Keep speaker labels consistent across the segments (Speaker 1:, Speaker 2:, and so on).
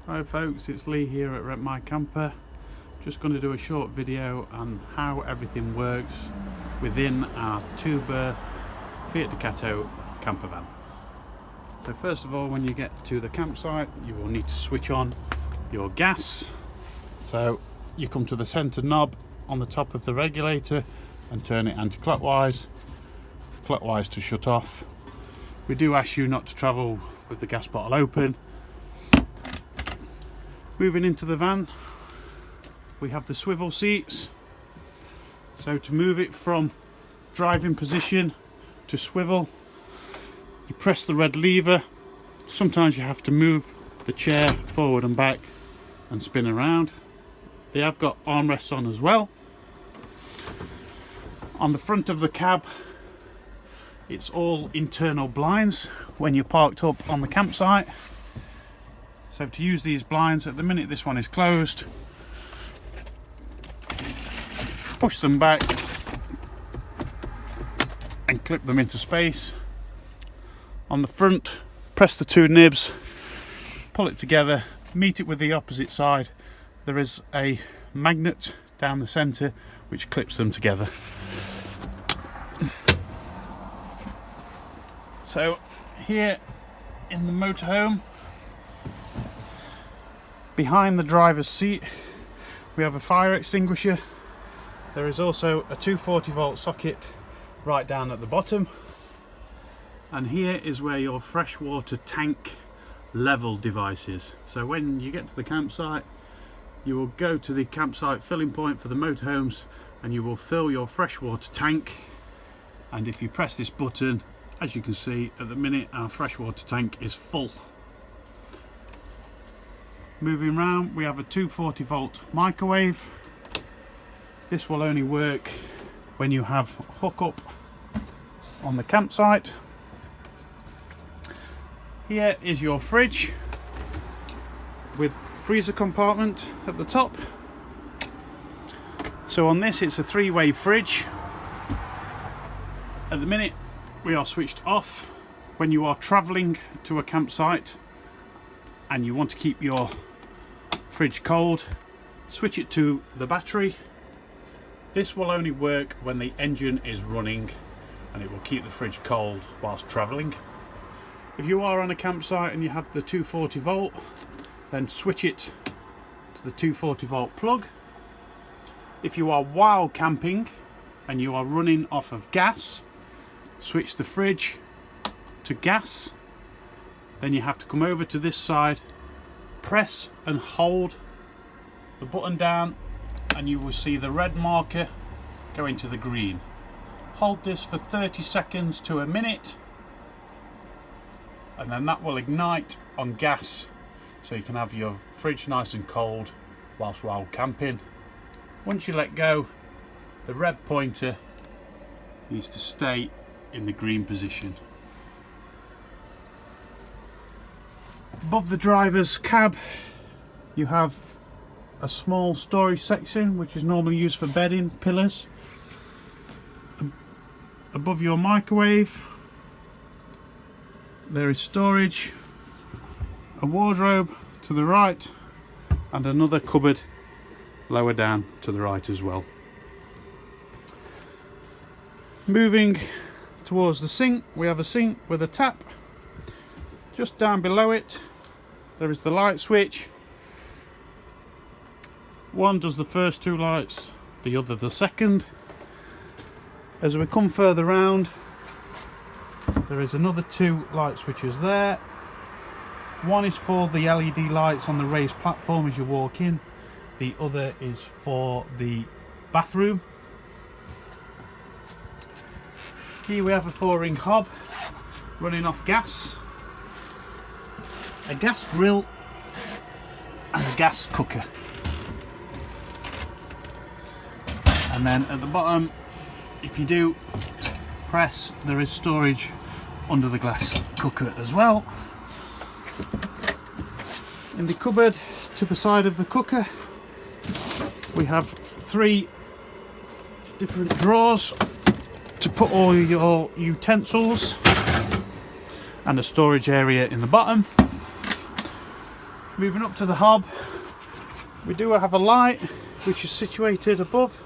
Speaker 1: Hi folks, it's Lee here at Rent My Camper. Just going to do a short video on how everything works within our 2-berth Fiat Ducato campervan. So first of all, when you get to the campsite, you will need to switch on your gas. So you come to the centre knob on the top of the regulator and turn it anti-clockwise, clockwise to shut off. We do ask you not to travel with the gas bottle open. Moving into the van, we have the swivel seats. So to move it from driving position to swivel, you press the red lever. Sometimes you have to move the chair forward and back and spin around. They have got armrests on as well. On the front of the cab, it's all internal blinds when you're parked up on the campsite. So to use these blinds, at the minute this one is closed, push them back and clip them into space. On the front, press the two nibs, pull it together, meet it with the opposite side. There is a magnet down the centre which clips them together. So here in the motorhome, behind the driver's seat, we have a fire extinguisher. There is also a 240 volt socket right down at the bottom. And here is where your freshwater tank level device is. So when you get to the campsite, you will go to the campsite filling point for the motorhomes and you will fill your freshwater tank. And if you press this button, as you can see, at the minute our freshwater tank is full. Moving round, we have a 240 volt microwave. This will only work when you have hookup on the campsite. Here is your fridge with freezer compartment at the top. So on this, it's a 3-way fridge. At the minute we are switched off. When you are travelling to a campsite and you want to keep your fridge cold, switch it to the battery. This will only work when the engine is running and it will keep the fridge cold whilst travelling. If you are on a campsite and you have the 240 volt, then switch it to the 240 volt plug. If you are wild camping and you are running off of gas, switch the fridge to gas. Then you have to come over to this side, press and hold the button down, and you will see the red marker go into the green. Hold this for 30 seconds to a minute, and then that will ignite on gas, so you can have your fridge nice and cold whilst wild camping. Once you let go, the red pointer needs to stay in the green position. Above the driver's cab, you have a small storage section which is normally used for bedding, pillars. Above your microwave, there is storage, a wardrobe to the right, and another cupboard lower down to the right as well. Moving towards the sink, we have a sink with a tap. Just down below it, there is the light switch. One does the first 2 lights, the other the second. As we come further round, there is another 2 light switches there. One is for the LED lights on the raised platform as you walk in. The other is for the bathroom. Here we have a 4-ring hob running off gas, a gas grill and a gas cooker. And then at the bottom, if you do press, there is storage under the glass cooker as well. In the cupboard to the side of the cooker, we have 3 different drawers to put all your utensils, and a storage area in the bottom. Moving up to the hob, we do have a light which is situated above,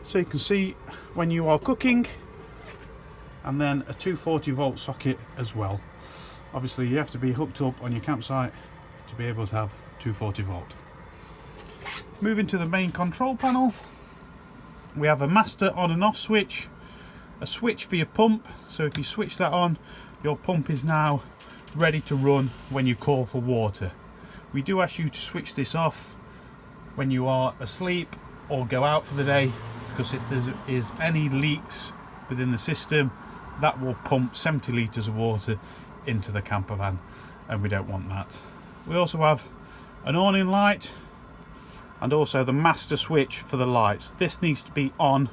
Speaker 1: so you can see when you are cooking, and then a 240 volt socket as well. Obviously you have to be hooked up on your campsite to be able to have 240 volt. Moving to the main control panel, we have a master on and off switch, a switch for your pump, so if you switch that on, your pump is now ready to run when you call for water. We do ask you to switch this off when you are asleep or go out for the day, because if there is any leaks within the system, that will pump 70 litres of water into the camper van, and we don't want that. We also have an awning light and also the master switch for the lights. This needs to be on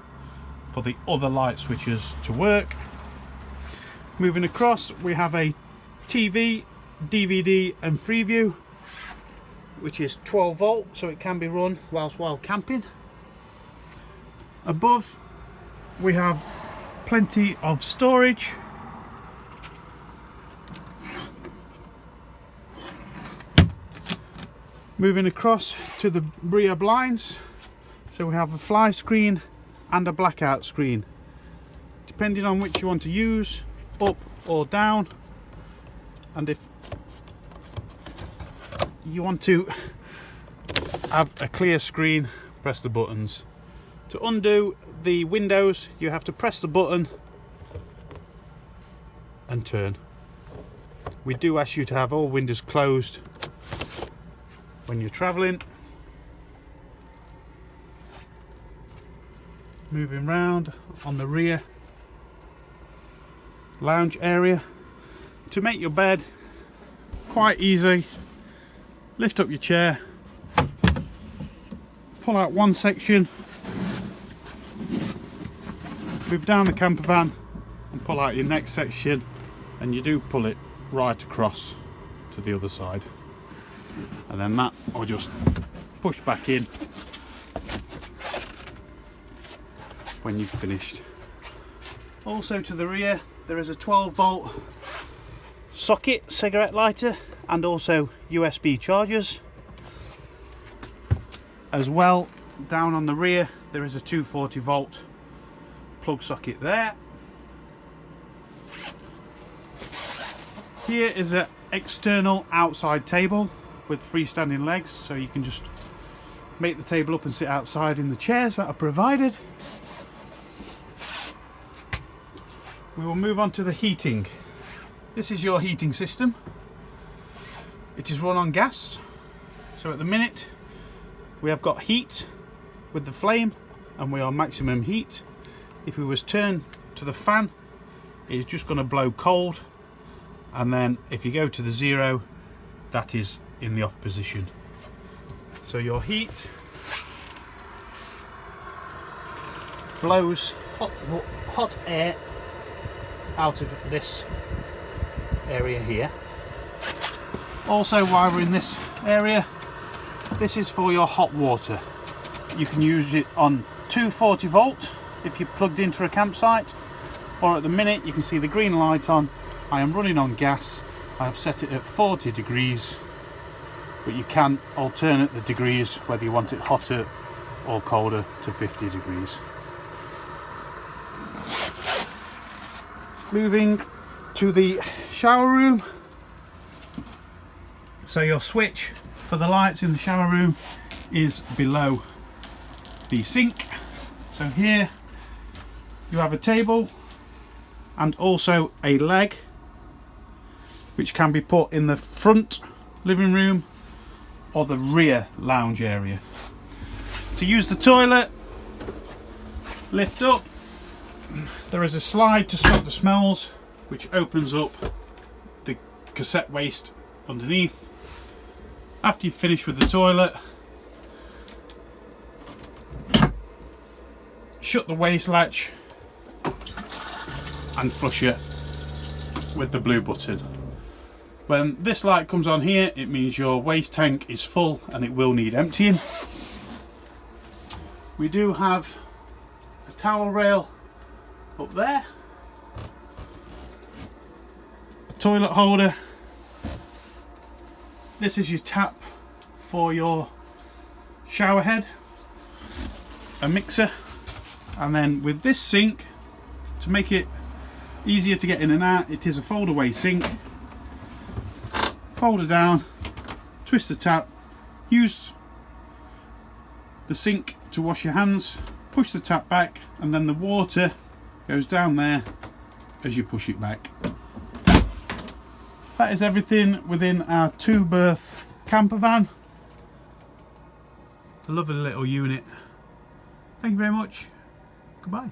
Speaker 1: for the other light switches to work. Moving across, we have a TV, DVD and Freeview, which is 12 volt, so it can be run while camping. Above we have plenty of storage. Moving across to the rear blinds, so we have a fly screen and a blackout screen, depending on which you want to use, up or down. And if you want to have a clear screen, press the buttons. To undo the windows, you have to press the button and turn. We do ask you to have all windows closed when you're traveling. Moving round on the rear lounge area, to make your bed quite easy, lift up your chair, pull out one section, move down the camper van and pull out your next section, and you do pull it right across to the other side, and then that will just push back in when you've finished. Also to the rear there is a 12 volt socket cigarette lighter and also USB chargers. As well, down on the rear there is a 240 volt plug socket there. Here is an external outside table with freestanding legs, so you can just make the table up and sit outside in the chairs that are provided. We will move on to the heating. This is your heating system. It is run on gas, so at the minute we have got heat with the flame and we are maximum heat. If we was turned to the fan, it is just going to blow cold, and then if you go to the zero, that is in the off position. So your heat blows hot air out of this area here. Also, while we're in this area, this is for your hot water. You can use it on 240 volt if you're plugged into a campsite, or at the minute you can see the green light on. I am running on gas. I have set it at 40 degrees, but you can alternate the degrees whether you want it hotter or colder to 50 degrees. Moving to the shower room. So your switch for the lights in the shower room is below the sink. So here you have a table and also a leg which can be put in the front living room or the rear lounge area. To use the toilet, lift up. There is a slide to stop the smells, which opens up the cassette waste underneath. After you've finished with the toilet, shut the waste latch and flush it with the blue button. When this light comes on here, it means your waste tank is full and it will need emptying. We do have a towel rail up there, a toilet holder, this is your tap for your shower head, a mixer, and then with this sink, to make it easier to get in and out, it is a fold away sink. Fold it down, twist the tap, use the sink to wash your hands, push the tap back, and then the water goes down there as you push it back. That is everything within our 2-berth camper van. A lovely little unit. Thank you very much. Goodbye.